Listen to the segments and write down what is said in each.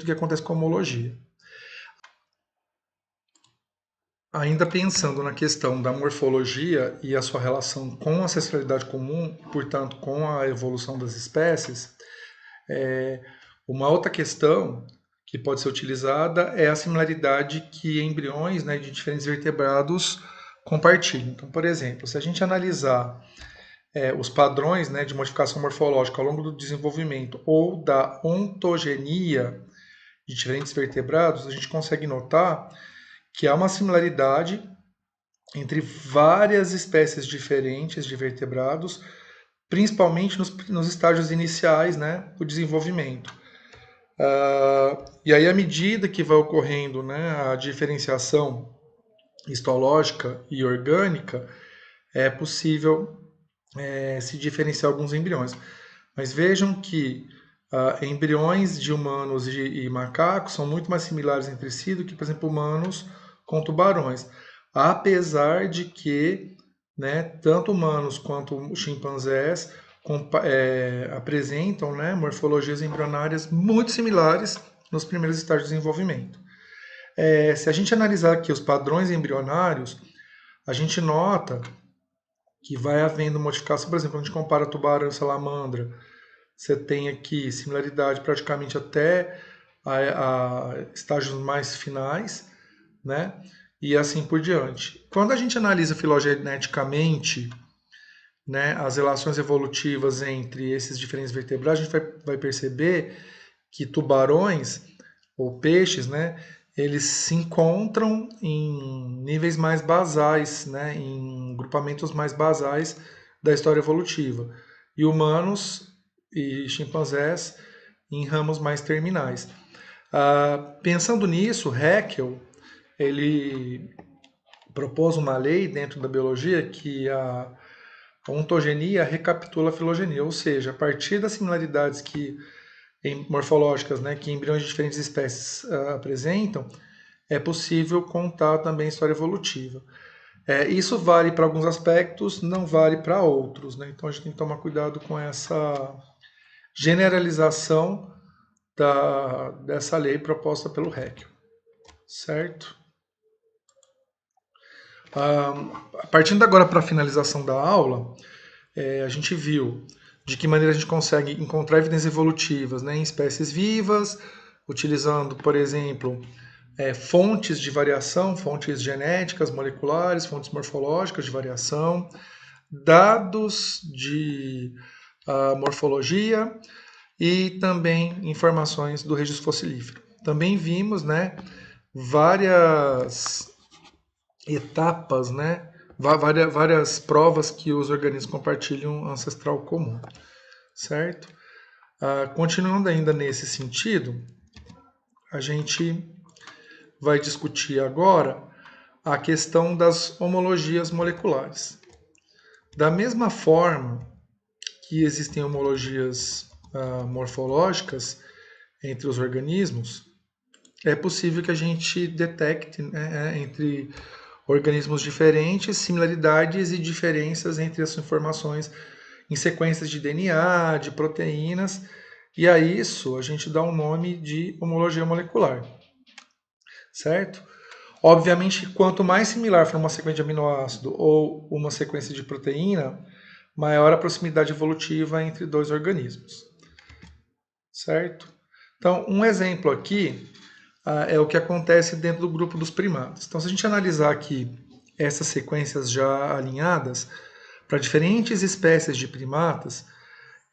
do que acontece com a homologia. Ainda pensando na questão da morfologia e a sua relação com a ancestralidade comum, portanto, com a evolução das espécies, uma outra questão que pode ser utilizada é a similaridade que embriões, né, de diferentes vertebrados compartilham. Então, por exemplo, se a gente analisar os padrões, né, de modificação morfológica ao longo do desenvolvimento ou da ontogenia de diferentes vertebrados, a gente consegue notar que há uma similaridade entre várias espécies diferentes de vertebrados, principalmente nos estágios iniciais, né, do desenvolvimento. E aí, à medida que vai ocorrendo, né, a diferenciação histológica e orgânica, é possível se diferenciar alguns embriões. Mas vejam que embriões de humanos e macacos são muito mais similares entre si do que, por exemplo, humanos com tubarões. Apesar de que, né, tanto humanos quanto chimpanzés apresentam, né, morfologias embrionárias muito similares nos primeiros estágios de desenvolvimento. Se a gente analisar aqui os padrões embrionários, a gente nota que vai havendo modificação. Por exemplo, quando a gente compara tubarão e salamandra, você tem aqui similaridade praticamente até a estágios mais finais, né? E assim por diante. Quando a gente analisa filogeneticamente, né, as relações evolutivas entre esses diferentes vertebrados, a gente vai perceber que tubarões ou peixes, né, eles se encontram em níveis mais basais, né, em grupamentos mais basais da história evolutiva. E humanos e chimpanzés em ramos mais terminais. Pensando nisso, Haeckel ele propôs uma lei dentro da biologia que a ontogenia recapitula a filogenia, ou seja, a partir das similaridades morfológicas, né, que embriões de diferentes espécies apresentam, é possível contar também história evolutiva. Isso vale para alguns aspectos, não vale para outros, né? Então a gente tem que tomar cuidado com essa generalização dessa lei proposta pelo Haeckel, certo? Partindo agora para a finalização da aula, a gente viu de que maneira a gente consegue encontrar evidências evolutivas, né, em espécies vivas, utilizando, por exemplo, fontes de variação, fontes genéticas, moleculares, fontes morfológicas de variação, dados de morfologia e também informações do registro fossilífero. Também vimos, né, várias etapas, né, várias provas que os organismos compartilham ancestral comum, certo? Continuando ainda nesse sentido, a gente vai discutir agora a questão das homologias moleculares. Da mesma forma que existem homologias morfológicas entre os organismos, é possível que a gente detecte, né, entre organismos diferentes, similaridades e diferenças entre as informações em sequências de DNA, de proteínas, e a isso a gente dá um nome de homologia molecular, certo? Obviamente, quanto mais similar for uma sequência de aminoácido ou uma sequência de proteína, maior a proximidade evolutiva entre dois organismos, certo? Então, um exemplo aqui é o que acontece dentro do grupo dos primatas. Então, se a gente analisar aqui essas sequências já alinhadas para diferentes espécies de primatas,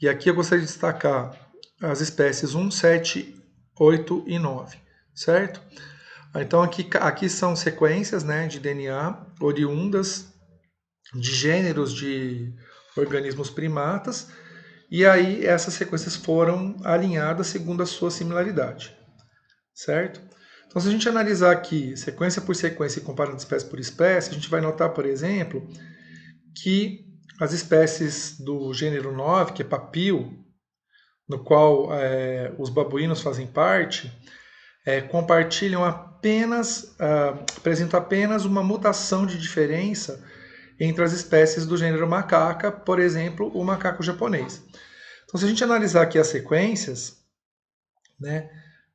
e aqui eu gostaria de destacar as espécies 1, 7, 8 e 9, certo? Então, aqui são sequências, né, de DNA oriundas de gêneros de organismos primatas, e aí essas sequências foram alinhadas segundo a sua similaridade, certo? Então, se a gente analisar aqui sequência por sequência e comparando espécie por espécie, a gente vai notar, por exemplo, que as espécies do gênero 9, que é Papio, no qual os babuínos fazem parte, compartilham apresentam apenas uma mutação de diferença entre as espécies do gênero macaca, por exemplo, o macaco japonês. Então, se a gente analisar aqui as sequências, né,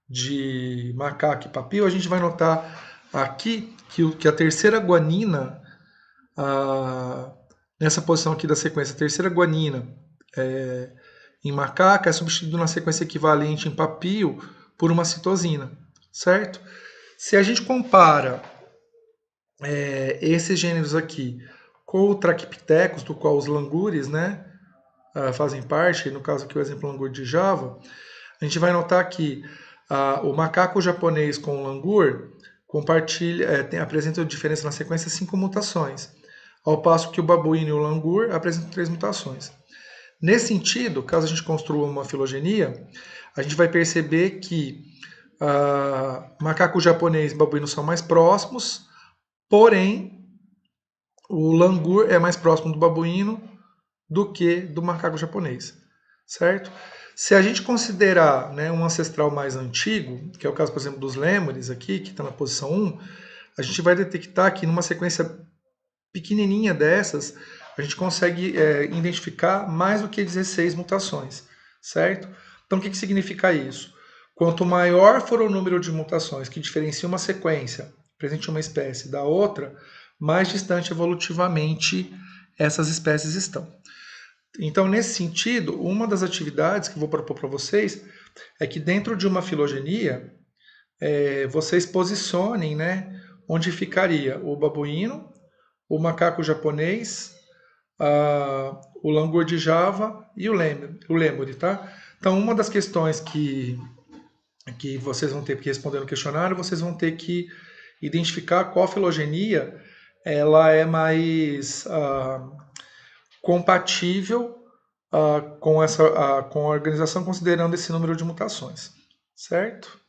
de macaco e papio, a gente vai notar aqui que a terceira guanina, nessa posição aqui da sequência, a terceira guanina em macaco é substituída na sequência equivalente em papio por uma citosina, certo? Se a gente compara esses gêneros aqui com o Trachypithecus, do qual os langures, né, fazem parte, no caso aqui o exemplo langur de Java, a gente vai notar que o macaco japonês com o langur apresenta diferença na sequência 5 mutações, ao passo que o babuíno e o langur apresentam 3 mutações. Nesse sentido, caso a gente construa uma filogenia, a gente vai perceber que macaco japonês e babuíno são mais próximos, porém o langur é mais próximo do babuíno do que do macaco japonês, certo? Se a gente considerar, né, um ancestral mais antigo, que é o caso, por exemplo, dos lêmures aqui, que está na posição 1, a gente vai detectar que numa sequência pequenininha dessas, a gente consegue identificar mais do que 16 mutações, certo? Então, o que significa isso? Quanto maior for o número de mutações que diferenciam uma sequência presente em uma espécie da outra, mais distante evolutivamente essas espécies estão. Então, nesse sentido, uma das atividades que eu vou propor para vocês é que dentro de uma filogenia, vocês posicionem, né, onde ficaria o babuíno, o macaco japonês, o langur de Java e o lêmure, tá? Então, uma das questões que vocês vão ter que responder no questionário, vocês vão ter que identificar qual filogenia ela é mais compatível com a organização, considerando esse número de mutações, certo?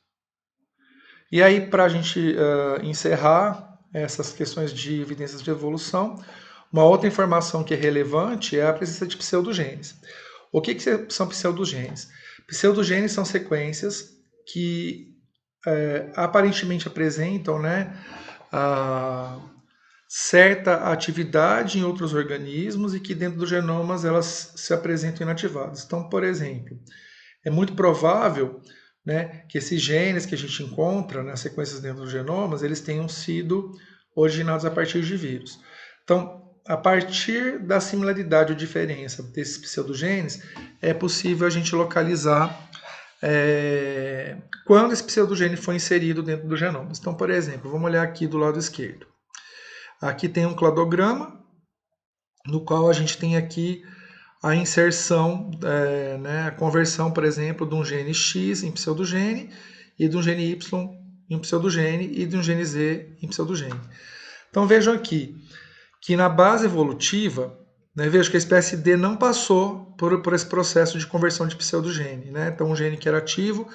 E aí, para a gente encerrar essas questões de evidências de evolução, uma outra informação que é relevante é a presença de pseudogenes. O que são pseudogenes? Pseudogenes são sequências que aparentemente apresentam, né, certa atividade em outros organismos e que dentro dos genomas elas se apresentam inativadas. Então, por exemplo, é muito provável, né, que esses genes que a gente encontra nas sequências dentro dos genomas, eles tenham sido originados a partir de vírus. Então, a partir da similaridade ou diferença desses pseudogenes, é possível a gente localizar quando esse pseudogene foi inserido dentro do genoma. Então, por exemplo, vamos olhar aqui do lado esquerdo. Aqui tem um cladograma, no qual a gente tem aqui a inserção, né, a conversão, por exemplo, de um gene X em pseudogene, e de um gene Y em pseudogene, e de um gene Z em pseudogene. Então vejam aqui que na base evolutiva, né, vejo que a espécie D não passou por esse processo de conversão de pseudogene. Né? Então um gene que era ativo,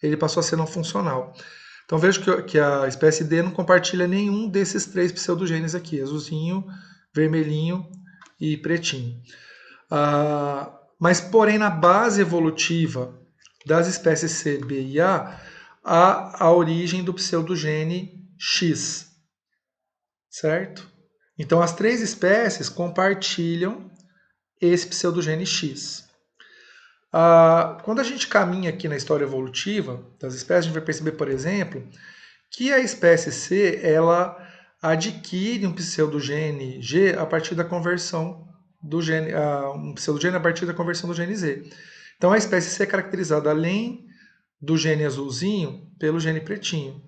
ele passou a ser não funcional. Então vejo que a espécie D não compartilha nenhum desses 3 pseudogenes aqui, azulzinho, vermelhinho e pretinho. Mas, porém, na base evolutiva das espécies C, B e A, há a origem do pseudogene X, certo? Então, as 3 espécies compartilham esse pseudogene X. Quando a gente caminha aqui na história evolutiva das espécies, a gente vai perceber, por exemplo, que a espécie C ela adquire um pseudogene G a partir da conversão do gene, um pseudogene a partir da conversão do gene Z. Então a espécie C é caracterizada, além do gene azulzinho, pelo gene pretinho.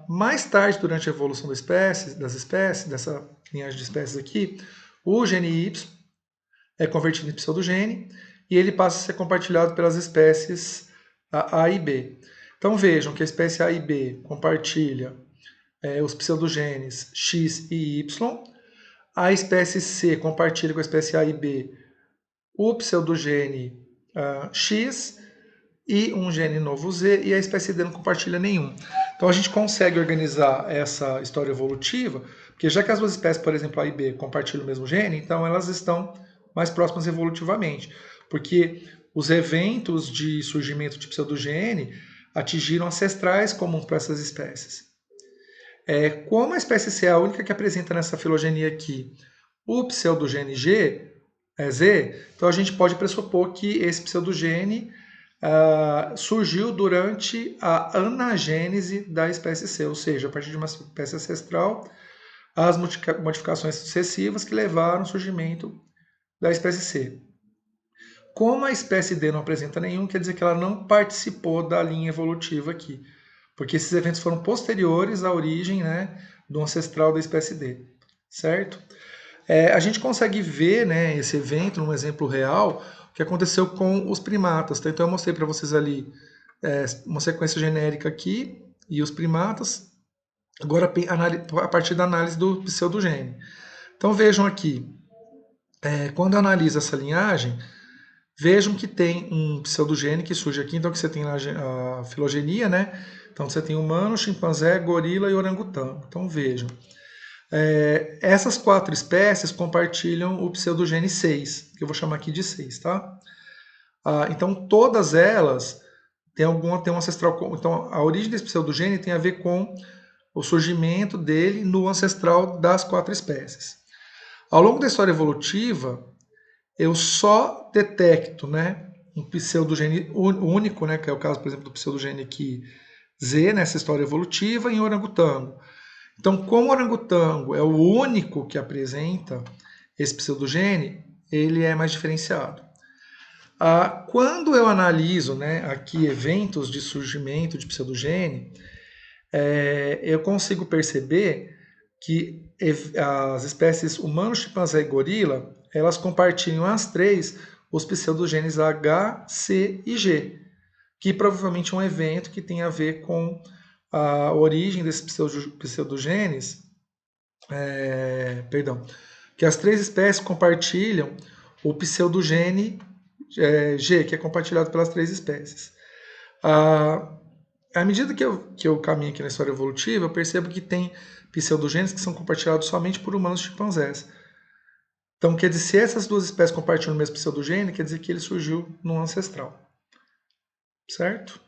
Mais tarde, durante a evolução das espécies, dessa linhagem de espécies aqui, o gene Y é convertido em pseudogene e ele passa a ser compartilhado pelas espécies A e B. Então vejam que a espécie A e B compartilha os pseudogenes X e Y. A espécie C compartilha com a espécie A e B o pseudogene X e um gene novo Z, e a espécie D não compartilha nenhum. Então a gente consegue organizar essa história evolutiva, porque já que as duas espécies, por exemplo, A e B, compartilham o mesmo gene, então elas estão mais próximas evolutivamente, porque os eventos de surgimento de pseudogene atingiram ancestrais comuns para essas espécies. Como a espécie C é a única que apresenta nessa filogenia aqui o pseudogene Z, então a gente pode pressupor que esse pseudogene surgiu durante a anagênese da espécie C, ou seja, a partir de uma espécie ancestral, as modificações sucessivas que levaram ao surgimento da espécie C. Como a espécie D não apresenta nenhum, quer dizer que ela não participou da linha evolutiva aqui, porque esses eventos foram posteriores à origem, né, do ancestral da espécie D, certo? A gente consegue ver, né, esse evento num exemplo real, o que aconteceu com os primatas. Tá? Então eu mostrei para vocês ali uma sequência genérica aqui e os primatas, agora a partir da análise do pseudogene. Então vejam aqui, quando analisa essa linhagem, vejam que tem um pseudogene que surge aqui, então que você tem a filogenia, né? Então você tem humano, chimpanzé, gorila e orangotango. Então vejam, essas 4 espécies compartilham o pseudogene 6, que eu vou chamar aqui de 6, tá? Então todas elas têm um ancestral. Então a origem desse pseudogene tem a ver com o surgimento dele no ancestral das 4 espécies. Ao longo da história evolutiva, eu só detecto, né, um pseudogene único, né, que é o caso, por exemplo, do pseudogene aqui Z, nessa história evolutiva, em orangotango. Então, como o orangotango é o único que apresenta esse pseudogene, ele é mais diferenciado. Quando eu analiso, né, aqui eventos de surgimento de pseudogene, eu consigo perceber que as espécies humano, chimpanzé e gorila, elas compartilham as 3 os pseudogenes H, C e G, que provavelmente é um evento que tem a ver com a origem desses pseudogenes, que as 3 espécies compartilham o pseudogene G, que é compartilhado pelas 3 espécies. À medida que eu caminho aqui na história evolutiva, eu percebo que tem pseudogenes que são compartilhados somente por humanos e chimpanzés. Então, quer dizer, se essas 2 espécies compartilham o mesmo pseudogene, quer dizer que ele surgiu num ancestral. Certo?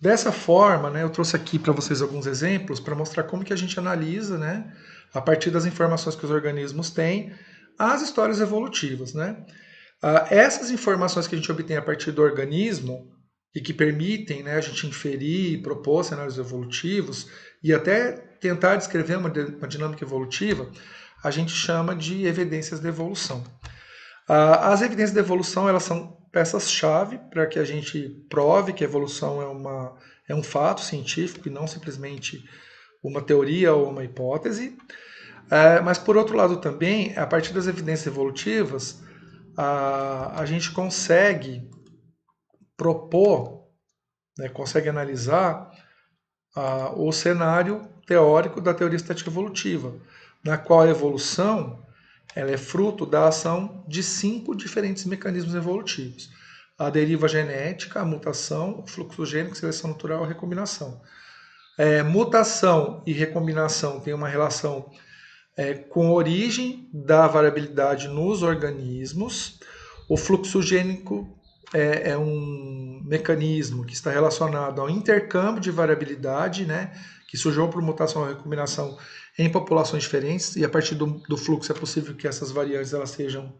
Dessa forma, né, eu trouxe aqui para vocês alguns exemplos para mostrar como que a gente analisa, né, a partir das informações que os organismos têm, as histórias evolutivas. Né? Essas informações que a gente obtém a partir do organismo e que permitem, né, a gente inferir e propor cenários evolutivos e até tentar descrever uma dinâmica evolutiva, a gente chama de evidências de evolução. As evidências de evolução, elas são peças-chave para que a gente prove que a evolução é um fato científico e não simplesmente uma teoria ou uma hipótese. Mas, por outro lado, também, a partir das evidências evolutivas, a gente consegue propor, né, consegue analisar o cenário teórico da teoria estética evolutiva, na qual a evolução ela é fruto da ação de 5 diferentes mecanismos evolutivos. A deriva genética, a mutação, o fluxo gênico, seleção natural e a recombinação. Mutação e recombinação têm uma relação com a origem da variabilidade nos organismos. O fluxo gênico é um mecanismo que está relacionado ao intercâmbio de variabilidade, né, que surgiu por mutação ou recombinação em populações diferentes, e a partir do fluxo é possível que essas variantes elas sejam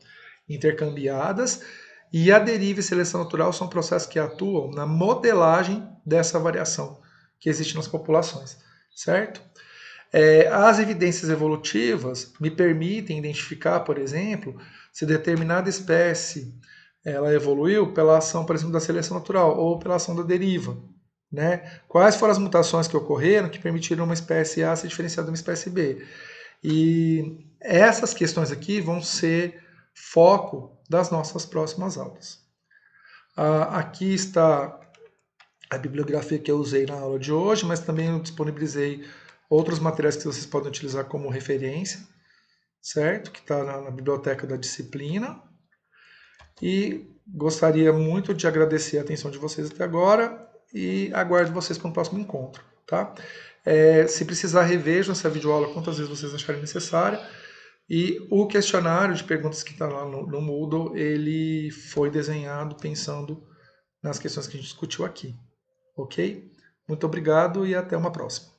intercambiadas. E a deriva e seleção natural são processos que atuam na modelagem dessa variação que existe nas populações, certo? As evidências evolutivas me permitem identificar, por exemplo, se determinada espécie ela evoluiu pela ação, por exemplo, da seleção natural ou pela ação da deriva. Né? Quais foram as mutações que ocorreram que permitiram uma espécie A se diferenciar de uma espécie B? E essas questões aqui vão ser foco das nossas próximas aulas. Aqui está a bibliografia que eu usei na aula de hoje, mas também eu disponibilizei outros materiais que vocês podem utilizar como referência, certo? Que está na biblioteca da disciplina. E gostaria muito de agradecer a atenção de vocês até agora e aguardo vocês para um próximo encontro, tá? Se precisar, revejam essa videoaula quantas vezes vocês acharem necessária. E o questionário de perguntas que está lá no Moodle, ele foi desenhado pensando nas questões que a gente discutiu aqui, ok? Muito obrigado e até uma próxima.